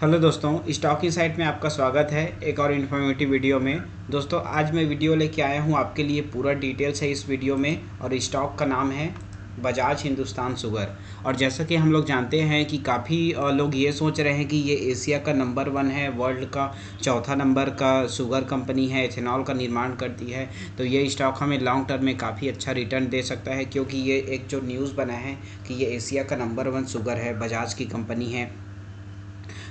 Hello दोस्तों, stock insight में आपका स्वागत है एक और इन्फॉर्मेटिव वीडियो में। दोस्तों आज मैं वीडियो लेके आया हूँ आपके लिए, पूरा डिटेल्स है इस वीडियो में और स्टॉक का नाम है बजाज हिंदुस्तान शुगर। और जैसा कि हम लोग जानते हैं कि काफ़ी लोग ये सोच रहे हैं कि ये एशिया का नंबर 1 है, वर्ल्ड का चौथा नंबर का शुगर कंपनी है, एथेनॉल का निर्माण करती है। तो ये स्टॉक हमें लॉन्ग टर्म में काफ़ी अच्छा रिटर्न दे सकता है, क्योंकि ये एक जो न्यूज़ बना है कि ये एशिया का नंबर 1 शुगर है, बजाज की कंपनी है।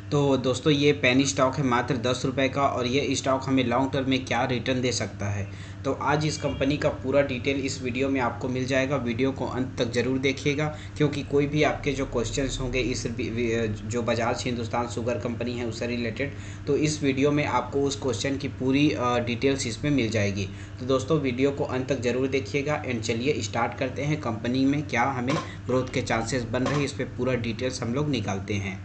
तो दोस्तों ये पेनी स्टॉक है मात्र 10 रुपये का, और ये स्टॉक हमें लॉन्ग टर्म में क्या रिटर्न दे सकता है। तो आज इस कंपनी का पूरा डिटेल इस वीडियो में आपको मिल जाएगा। वीडियो को अंत तक ज़रूर देखिएगा, क्योंकि कोई भी आपके जो क्वेश्चंस होंगे इस जो बजाज हिंदुस्तान शुगर कंपनी है उससे रिलेटेड, तो इस वीडियो में आपको उस क्वेश्चन की पूरी डिटेल्स इसमें मिल जाएगी। तो दोस्तों वीडियो को अंत तक ज़रूर देखिएगा। एंड चलिए स्टार्ट करते हैं, कंपनी में क्या हमें ग्रोथ के चांसेस बन रहे हैं इस पर पूरा डिटेल्स हम लोग निकालते हैं।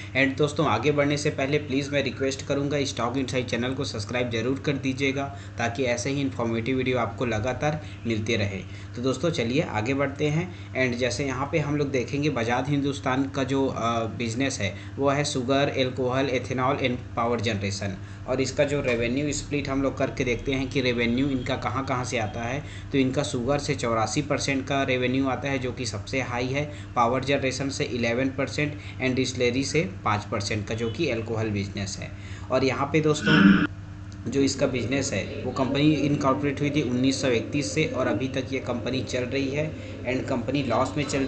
एंड दोस्तों आगे बढ़ने से पहले प्लीज़ मैं रिक्वेस्ट करूंगा, स्टॉक इनसाइट चैनल को सब्सक्राइब जरूर कर दीजिएगा, ताकि ऐसे ही इन्फॉर्मेटिव वीडियो आपको लगातार मिलते रहे। तो दोस्तों चलिए आगे बढ़ते हैं। एंड जैसे यहाँ पे हम लोग देखेंगे, बजाज हिंदुस्तान का जो बिजनेस है वो है sugar, alcohol, ethanol and power generation. और इसका जो रेवेन्यू स्प्लिट हम लोग करके देखते हैं कि रेवेन्यू इनका कहाँ कहाँ से आता है। तो इनका शुगर से 84% का रेवेन्यू आता है, जो कि सबसे हाई है। पावर जनरेशन से 11% एंड डिस्टिलरी से 5% का, जो कि एल्कोहल बिजनेस है। और यहाँ पे दोस्तों जो इसका बिजनेस है वो कंपनी इनकॉर्पोरेट हुई थी 1931 से, और अभी तक ये कंपनी चल रही है। एंड कंपनी लॉस में चल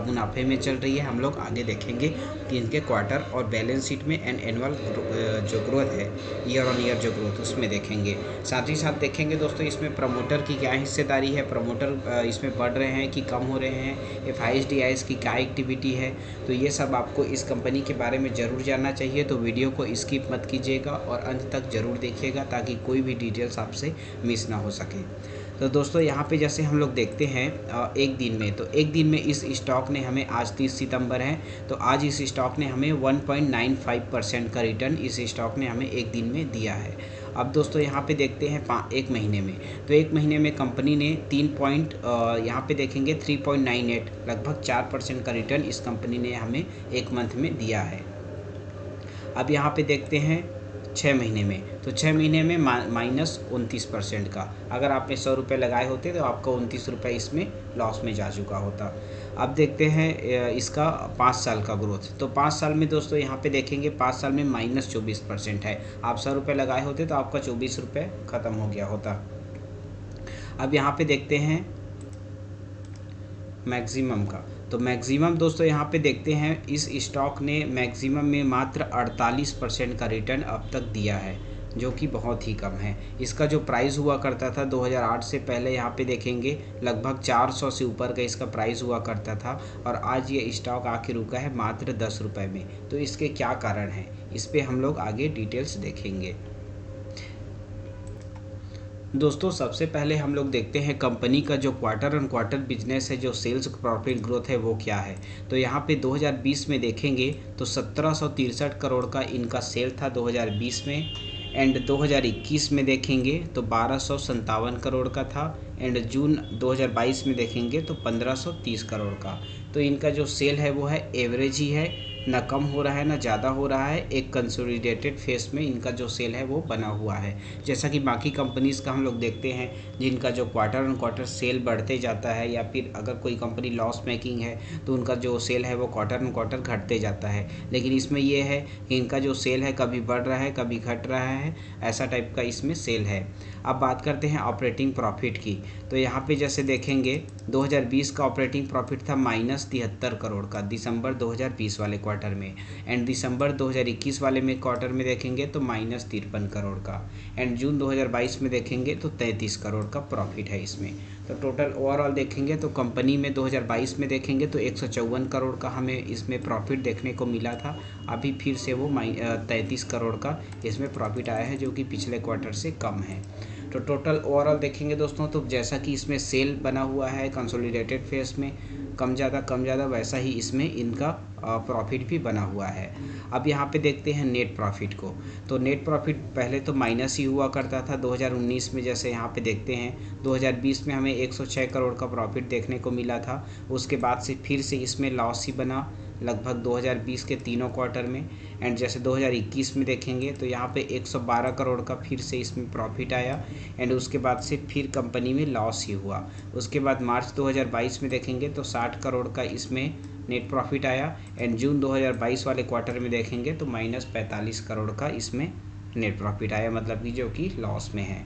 मुनाफे में चल रही है। हम लोग आगे देखेंगे कि इनके क्वार्टर और बैलेंस शीट में एंड एनुअल जो ग्रोथ है, ईयर ऑन ईयर जो ग्रोथ, उसमें देखेंगे। साथ ही साथ देखेंगे दोस्तों इसमें प्रमोटर की क्या हिस्सेदारी है, प्रमोटर इसमें बढ़ रहे हैं कि कम हो रहे हैं, FIS की क्या एक्टिविटी है। तो ये सब आपको इस कंपनी के बारे में ज़रूर जानना चाहिए। तो वीडियो को स्किप मत कीजिएगा और अंत तक ज़रूर देखिएगा, ताकि कोई भी डिटेल्स आपसे मिस ना हो सके। तो दोस्तों यहाँ पे जैसे हम लोग देखते हैं एक दिन में, तो एक दिन में इस स्टॉक ने हमें, आज 30 सितंबर है, तो आज इस स्टॉक ने हमें 1.95% का रिटर्न इस स्टॉक ने हमें एक दिन में दिया है। अब दोस्तों यहाँ पे देखते हैं एक महीने में, तो एक महीने में कंपनी ने यहाँ पे देखेंगे 3.98, लगभग 4% का रिटर्न इस कंपनी ने हमें एक मंथ में दिया है। अब यहाँ पे देखते हैं 6 महीने में, तो 6 महीने में -29% का। अगर आपने 100 रुपये लगाए होते तो आपका 29 रुपये इसमें लॉस में जा चुका होता। अब देखते हैं इसका 5 साल का ग्रोथ। तो 5 साल में दोस्तों यहाँ पे देखेंगे 5 साल में -24% है। आप 100 रुपये लगाए होते तो आपका 24 रुपये ख़त्म हो गया होता। अब यहाँ पे देखते हैं मैक्सिमम का, तो मैक्सिमम दोस्तों यहाँ पे देखते हैं इस स्टॉक ने मैक्सिमम में मात्र 48% का रिटर्न अब तक दिया है, जो कि बहुत ही कम है। इसका जो प्राइस हुआ करता था 2008 से पहले, यहाँ पे देखेंगे लगभग 400 से ऊपर का इसका प्राइस हुआ करता था, और आज ये स्टॉक आके रुका है मात्र 10 रुपये में। तो इसके क्या कारण हैं, इस पर हम लोग आगे डिटेल्स देखेंगे। दोस्तों सबसे पहले हम लोग देखते हैं कंपनी का जो क्वार्टर ऑन क्वार्टर बिजनेस है, जो सेल्स प्रॉफिट ग्रोथ है वो क्या है। तो यहाँ पे 2020 में देखेंगे तो 1763 करोड़ का इनका सेल था 2020 में। एंड 2021 में देखेंगे तो 1257 करोड़ का था। एंड जून 2022 में देखेंगे तो 1530 करोड़ का। तो इनका जो सेल है वो है एवरेज ही है, ना कम हो रहा है ना ज़्यादा हो रहा है। एक कंसोलिडेटेड फेस में इनका जो सेल है वो बना हुआ है। जैसा कि बाकी कंपनीज़ का हम लोग देखते हैं जिनका जो क्वार्टर ऑन क्वार्टर सेल बढ़ते जाता है, या फिर अगर कोई कंपनी लॉस मेकिंग है तो उनका जो सेल है वो क्वार्टर ऑन क्वार्टर घटते जाता है। लेकिन इसमें ये है कि इनका जो सेल है कभी बढ़ रहा है कभी घट रहा है, ऐसा टाइप का इसमें सेल है। अब बात करते हैं ऑपरेटिंग प्रॉफिट की। तो यहाँ पे जैसे देखेंगे 2020 का ऑपरेटिंग प्रॉफिट था -73 करोड़ का दिसंबर 2020 वाले क्वार्टर में। एंड दिसंबर 2021 वाले में क्वार्टर में देखेंगे तो -53 करोड़ का। एंड जून 2022 में देखेंगे तो 33 करोड़ का प्रॉफिट है इसमें। तो टोटल ओवरऑल देखेंगे तो कंपनी में 2022 में देखेंगे तो 154 करोड़ का हमें इसमें प्रॉफिट देखने को मिला था। अभी फिर से वो 33 करोड़ का इसमें प्रॉफिट आया है, जो कि पिछले क्वार्टर से कम है। तो टोटल ओवरऑल देखेंगे दोस्तों, तो जैसा कि इसमें सेल बना हुआ है कंसोलिडेटेड फेस में कम ज़्यादा, वैसा ही इसमें इनका प्रॉफिट भी बना हुआ है। अब यहाँ पे देखते हैं नेट प्रॉफिट को। तो नेट प्रॉफिट पहले तो माइनस ही हुआ करता था 2019 में, जैसे यहाँ पे देखते हैं 2020 में हमें 106 करोड़ का प्रॉफिट देखने को मिला था। उसके बाद से फिर से इसमें लॉस ही बना लगभग 2020 के तीनों क्वार्टर में। एंड जैसे 2021 में देखेंगे तो यहाँ पे 112 करोड़ का फिर से इसमें प्रॉफिट आया। एंड उसके बाद से फिर कंपनी में लॉस ही हुआ। उसके बाद मार्च 2022 में देखेंगे तो 60 करोड़ का इसमें नेट प्रॉफिट आया। एंड जून 2022 वाले क्वार्टर में देखेंगे तो -45 करोड़ का इसमें नेट प्रॉफिट आया, मतलब कि जो कि लॉस में है।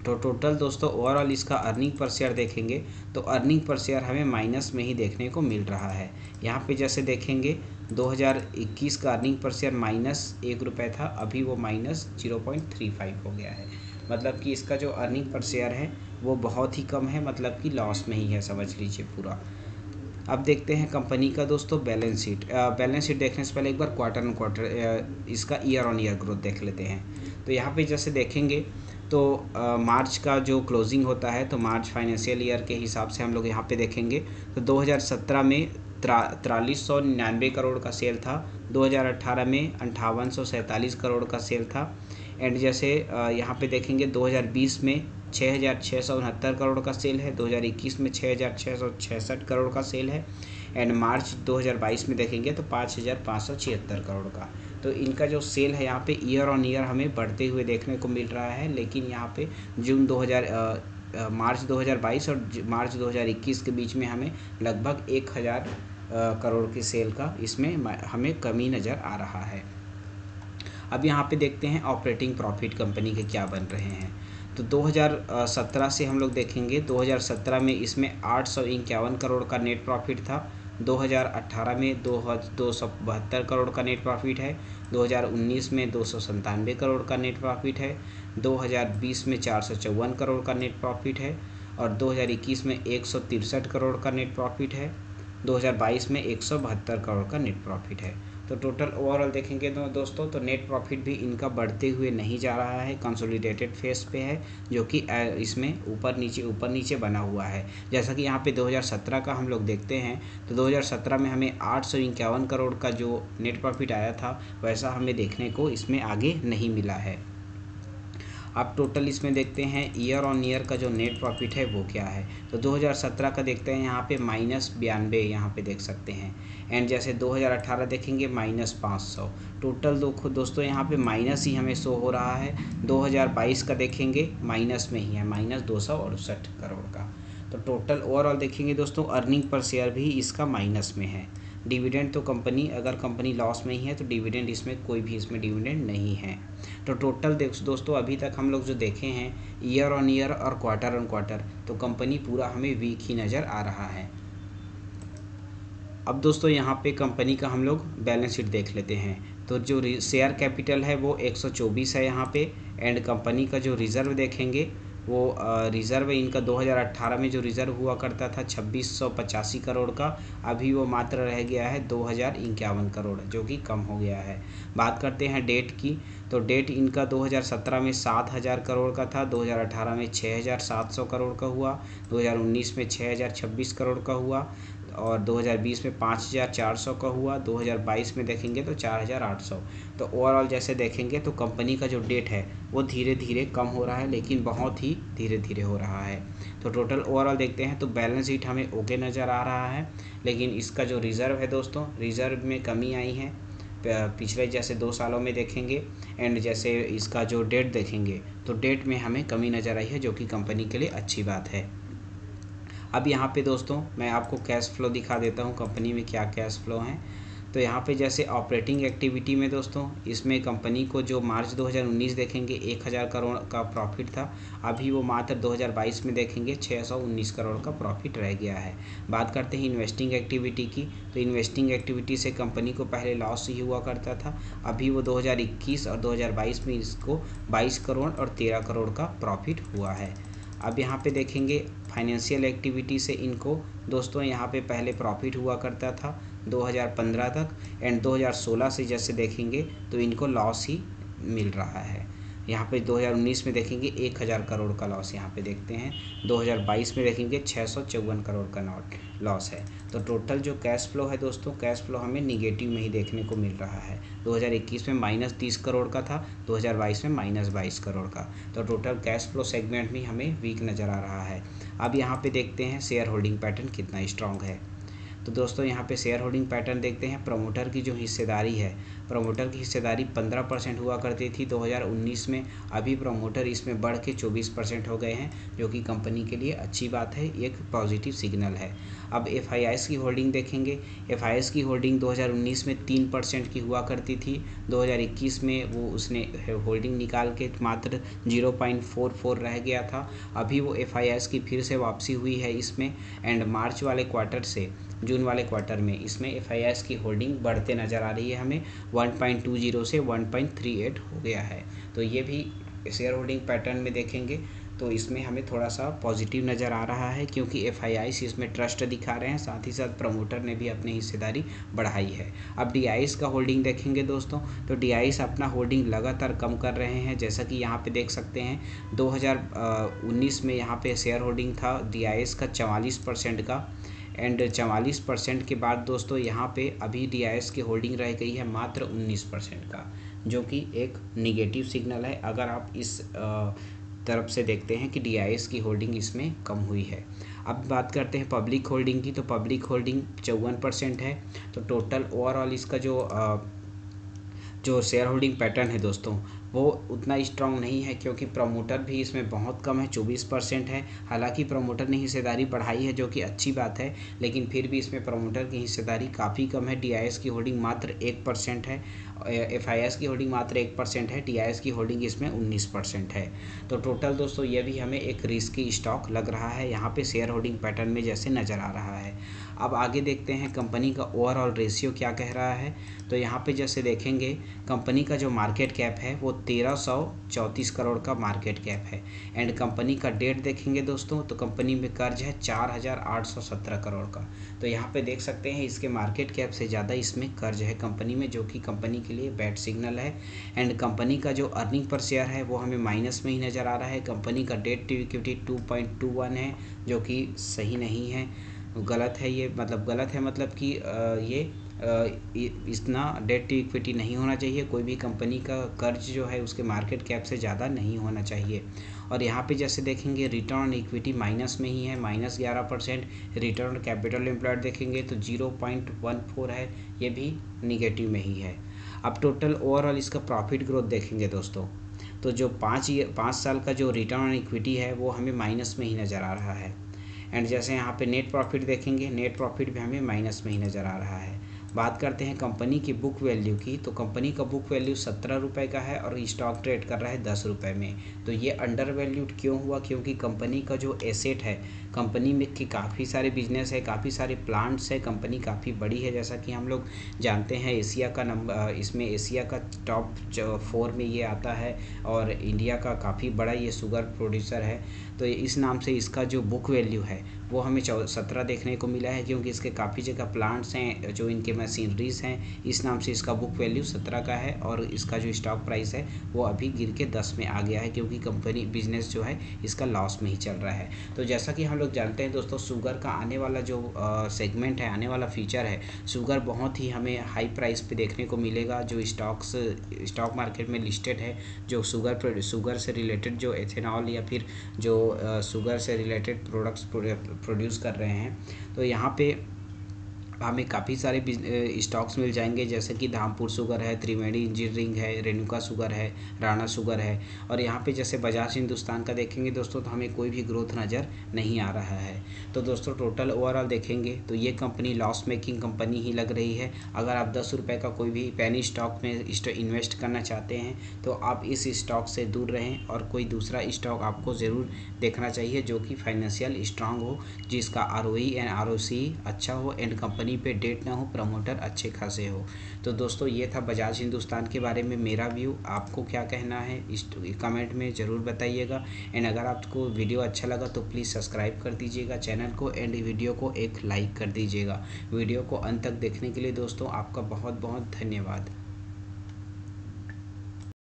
तो टोटल दोस्तों ओवरऑल इसका अर्निंग पर शेयर देखेंगे तो अर्निंग पर शेयर हमें माइनस में ही देखने को मिल रहा है। यहाँ पे जैसे देखेंगे 2021 का अर्निंग पर शेयर -1 रुपये था, अभी वो -0.35 हो गया है। मतलब कि इसका जो अर्निंग पर शेयर है वो बहुत ही कम है, मतलब कि लॉस में ही है, समझ लीजिए पूरा। अब देखते हैं कंपनी का दोस्तों बैलेंस शीट। बैलेंस शीट देखने से पहले एक बार क्वार्टर ऑन क्वार्टर इसका ईयर ऑन ईयर ग्रोथ देख लेते हैं। तो यहाँ पे जैसे देखेंगे तो मार्च का जो क्लोजिंग होता है तो मार्च फाइनेंशियल ईयर के हिसाब से हम लोग यहाँ पे देखेंगे तो 2017 में 4399 करोड़ का सेल था, 2018 में 5847 करोड़ का सेल था। एंड जैसे यहाँ पे देखेंगे 2020 में 6669 करोड़ का सेल है, 2021 में 6666 करोड़ का सेल है। एंड मार्च 2022 में देखेंगे तो 5576 करोड़ का। तो इनका जो सेल है यहाँ पे ईयर ऑन ईयर हमें बढ़ते हुए देखने को मिल रहा है। लेकिन यहाँ पे मार्च 2022 और मार्च 2021 के बीच में हमें लगभग 1000 करोड़ की सेल का इसमें हमें कमी नज़र आ रहा है। अब यहाँ पे देखते हैं ऑपरेटिंग प्रॉफिट कंपनी के क्या बन रहे हैं। तो 2017 से हम लोग देखेंगे 2017 में इसमें 851 करोड़ का नेट प्रॉफिट था, 2018 में 272 करोड़ का नेट प्रॉफिट है, 2019 में 297 करोड़ का नेट प्रॉफिट है, 2020 में 454 करोड़ का नेट प्रॉफिट है और 2021 में 163 करोड़ का नेट प्रॉफिट है, 2022 में 172 करोड़ का नेट प्रॉफिट है। तो टोटल ओवरऑल देखेंगे तो दोस्तों तो नेट प्रॉफिट भी इनका बढ़ते हुए नहीं जा रहा है, कंसोलिडेटेड फेस पे है, जो कि इसमें ऊपर नीचे बना हुआ है। जैसा कि यहाँ पे 2017 का हम लोग देखते हैं तो 2017 में हमें 851 करोड़ का जो नेट प्रॉफिट आया था वैसा हमें देखने को इसमें आगे नहीं मिला है। अब टोटल इसमें देखते हैं ईयर ऑन ईयर का जो नेट प्रॉफिट है वो क्या है। तो 2017 का देखते हैं यहाँ पे -92 यहाँ पे देख सकते हैं। एंड जैसे 2018 देखेंगे -500। टोटल दोस्तों यहाँ पे माइनस ही हमें शो हो रहा है। 2022 का देखेंगे माइनस में ही है, -268 करोड़ का। तो टोटल ओवरऑल देखेंगे दोस्तों अर्निंग पर शेयर भी इसका माइनस में है। डिविडेंड तो अगर कंपनी लॉस में ही है तो डिविडेंड इसमें कोई भी डिविडेंड नहीं है। तो टोटल दोस्तों अभी तक हम लोग जो देखे हैं ईयर ऑन ईयर और क्वार्टर ऑन क्वार्टर तो कंपनी पूरा हमें वीक ही नज़र आ रहा है। अब दोस्तों यहाँ पे कंपनी का हम लोग बैलेंस शीट देख लेते हैं। तो जो शेयर कैपिटल है वो 124 है यहाँ पे। एंड कंपनी का जो रिज़र्व देखेंगे वो रिज़र्व इनका 2018 में जो रिज़र्व हुआ करता था 2685 करोड़ का, अभी वो मात्र रह गया है 2051 करोड़, जो कि कम हो गया है। बात करते हैं डेट की। तो डेट इनका 2017 में 7000 करोड़ का था, 2018 में 6700 करोड़ का हुआ, 2019 में 6026 करोड़ का हुआ और 2020 में 5400 का हुआ, 2022 में देखेंगे तो 4800। तो ओवरऑल जैसे देखेंगे तो कंपनी का जो डेट है वो धीरे धीरे कम हो रहा है, लेकिन बहुत ही धीरे धीरे हो रहा है। तो टोटल ओवरऑल देखते हैं तो बैलेंस शीट हमें ओके नज़र आ रहा है, लेकिन इसका जो रिज़र्व है दोस्तों रिज़र्व में कमी आई है पिछले जैसे 2 सालों में देखेंगे। एंड जैसे इसका जो डेट देखेंगे तो डेट में हमें कमी नज़र आई है, जो कि कंपनी के लिए अच्छी बात है। अब यहाँ पे दोस्तों मैं आपको कैश फ्लो दिखा देता हूँ कंपनी में क्या कैश फ्लो हैं। तो यहाँ पे जैसे ऑपरेटिंग एक्टिविटी में दोस्तों इसमें कंपनी को जो मार्च 2019 देखेंगे 1000 करोड़ का प्रॉफिट था, अभी वो मात्र 2022 में देखेंगे 619 करोड़ का प्रॉफिट रह गया है। बात करते हैं इन्वेस्टिंग एक्टिविटी की। तो इन्वेस्टिंग एक्टिविटी से कंपनी को पहले लॉस ही हुआ करता था, अभी वो 2021 और 2022 में इसको 22 करोड़ और 13 करोड़ का प्रॉफिट हुआ है। अब यहाँ पे देखेंगे फाइनेंशियल एक्टिविटी से इनको दोस्तों यहाँ पे पहले प्रॉफिट हुआ करता था 2015 तक। एंड 2016 से जैसे देखेंगे तो इनको लॉस ही मिल रहा है। यहाँ पे 2019 में देखेंगे 1000 करोड़ का लॉस यहाँ पे देखते हैं, 2022 में देखेंगे 654 करोड़ का लॉस है। तो टोटल जो कैश फ्लो है दोस्तों कैश फ्लो हमें निगेटिव में ही देखने को मिल रहा है। 2021 में -30 करोड़ का था, 2022 में -22 करोड़ का। तो टोटल कैश फ्लो सेगमेंट में हमें वीक नज़र आ रहा है। अब यहाँ पे देखते हैं शेयर होल्डिंग पैटर्न कितना स्ट्रॉन्ग है। तो दोस्तों यहाँ पे शेयर होल्डिंग पैटर्न देखते हैं। प्रमोटर की जो हिस्सेदारी है, प्रमोटर की हिस्सेदारी 15% हुआ करती थी 2019 में, अभी प्रमोटर इसमें बढ़ के 24% हो गए हैं, जो कि कंपनी के लिए अच्छी बात है, एक पॉजिटिव सिग्नल है। अब FIIs की होल्डिंग देखेंगे। FIIs की होल्डिंग 2019 में 3% की हुआ करती थी, 2021 में वो उसने होल्डिंग निकाल के मात्र 0.44 रह गया था। अभी वो FIIs की फिर से वापसी हुई है इसमें, एंड मार्च वाले क्वार्टर से जून वाले क्वार्टर में इसमें FIIs की होल्डिंग बढ़ते नज़र आ रही है हमें, 1.20 से 1.38 हो गया है। तो ये भी शेयर होल्डिंग पैटर्न में देखेंगे तो इसमें हमें थोड़ा सा पॉजिटिव नज़र आ रहा है, क्योंकि FIIs इसमें ट्रस्ट दिखा रहे हैं, साथ ही साथ प्रमोटर ने भी अपनी हिस्सेदारी बढ़ाई है। अब DIs का होल्डिंग देखेंगे दोस्तों, तो DIs अपना होल्डिंग लगातार कम कर रहे हैं, जैसा कि यहाँ पे देख सकते हैं 2019 में यहाँ पे शेयर होल्डिंग था DIs का 44% का, एंड 44% के बाद दोस्तों यहाँ पे अभी DIs की होल्डिंग रह गई है मात्र 19% का, जो कि एक निगेटिव सिग्नल है अगर आप इस तरफ से देखते हैं कि DIs की होल्डिंग इसमें कम हुई है। अब बात करते हैं पब्लिक होल्डिंग की, तो पब्लिक होल्डिंग 54% है। तो टोटल ओवरऑल इसका जो शेयर होल्डिंग पैटर्न है दोस्तों वो उतना स्ट्रांग नहीं है, क्योंकि प्रमोटर भी इसमें बहुत कम है, 24% है। हालांकि प्रमोटर ने हिस्सेदारी बढ़ाई है, जो कि अच्छी बात है, लेकिन फिर भी इसमें प्रमोटर की हिस्सेदारी काफ़ी कम है। DIs की होल्डिंग मात्र 1% है, FIIs की होल्डिंग मात्र 1% है, DIs की होल्डिंग इसमें 19% है। तो टोटल दोस्तों ये भी हमें एक रिस्की स्टॉक लग रहा है यहाँ पे शेयर होल्डिंग पैटर्न में जैसे नज़र आ रहा है। अब आगे देखते हैं कंपनी का ओवरऑल रेशियो क्या कह रहा है। तो यहाँ पे जैसे देखेंगे कंपनी का जो मार्केट कैप है वो 1334 करोड़ का मार्केट कैप है, एंड कंपनी का डेट देखेंगे दोस्तों तो कंपनी में कर्ज है 4817 करोड़ का। तो यहाँ पे देख सकते हैं इसके मार्केट कैप से ज़्यादा इसमें कर्ज है कंपनी में, जो कि कंपनी के लिए बैड सिग्नल है। एंड कंपनी का जो अर्निंग पर शेयर है वो हमें माइनस में ही नज़र आ रहा है। कंपनी का डेट टू इक्विटी 2.21 है, जो कि सही नहीं है, गलत है ये, मतलब गलत है मतलब कि ये इतना डेट टू इक्विटी नहीं होना चाहिए। कोई भी कंपनी का कर्ज जो है उसके मार्केट कैप से ज़्यादा नहीं होना चाहिए। और यहाँ पे जैसे देखेंगे रिटर्न ऑन इक्विटी माइनस में ही है, -11%। रिटर्न ऑन कैपिटल एम्प्लॉयड देखेंगे तो 0.14 है, ये भी निगेटिव में ही है। अब टोटल ओवरऑल इसका प्रॉफिट ग्रोथ देखेंगे दोस्तों, तो जो 5 साल का जो रिटर्न ऑन इक्विटी है वो हमें माइनस में ही नज़र आ रहा है। एंड जैसे यहाँ पे नेट प्रॉफिट देखेंगे, नेट प्रॉफिट भी हमें माइनस में ही नज़र आ रहा है। बात करते हैं कंपनी की बुक वैल्यू की, तो कंपनी का बुक वैल्यू 17 रुपये का है और स्टॉक ट्रेड कर रहा है 10 रुपये में। तो ये अंडर वैल्यूड क्यों हुआ? क्योंकि कंपनी का जो एसेट है, कंपनी में की काफ़ी सारे बिजनेस है, काफ़ी सारे प्लांट्स है, कंपनी काफ़ी बड़ी है, जैसा कि हम लोग जानते हैं। एशिया का नंबर, इसमें एशिया का टॉप 4 में ये आता है, और इंडिया का काफ़ी बड़ा ये शुगर प्रोड्यूसर है। तो इस नाम से इसका जो बुक वैल्यू है वो हमें 17 देखने को मिला है, क्योंकि इसके काफ़ी जगह प्लांट्स हैं, जो इनके मशीनरीज हैं, इस नाम से इसका बुक वैल्यू 17 का है। और इसका जो स्टॉक प्राइस है वो अभी गिर के 10 में आ गया है, क्योंकि कंपनी बिजनेस जो है इसका लॉस में ही चल रहा है। तो जैसा कि हम लोग जानते हैं दोस्तों, शुगर का आने वाला जो सेगमेंट है, आने वाला फीचर है, शुगर बहुत ही हमें हाई प्राइस पे देखने को मिलेगा। जो स्टॉक मार्केट में लिस्टेड है, जो शुगर से रिलेटेड जो एथेनॉल या फिर जो शुगर से रिलेटेड प्रोडक्ट्स प्रोड्यूस कर रहे हैं, तो यहाँ पे हमें काफ़ी सारे स्टॉक्स मिल जाएंगे, जैसे कि धामपुर शुगर है, त्रिवेणी इंजीनियरिंग है, रेणुका शुगर है, राणा शुगर है। और यहाँ पे जैसे बजाज हिंदुस्तान का देखेंगे दोस्तों, तो हमें कोई भी ग्रोथ नज़र नहीं आ रहा है। तो दोस्तों टोटल ओवरऑल देखेंगे तो ये कंपनी लॉस मेकिंग कंपनी ही लग रही है। अगर आप 10 रुपये का कोई भी पेनी स्टॉक में इन्वेस्ट करना चाहते हैं तो आप इस स्टॉक से दूर रहें, और कोई दूसरा स्टॉक आपको ज़रूर देखना चाहिए जो कि फाइनेंशियल स्ट्रांग हो, जिसका ROE एंड ROC अच्छा हो, एंड कंपनी पे डेट ना हो, प्रमोटर अच्छे खासे हो। तो दोस्तों ये था बजाज हिंदुस्तान के बारे में मेरा व्यू। आपको क्या कहना है इस कमेंट में ज़रूर बताइएगा। एंड अगर आपको वीडियो अच्छा लगा तो प्लीज़ सब्सक्राइब कर दीजिएगा चैनल को, एंड वीडियो को एक लाइक कर दीजिएगा। वीडियो को अंत तक देखने के लिए दोस्तों आपका बहुत बहुत धन्यवाद।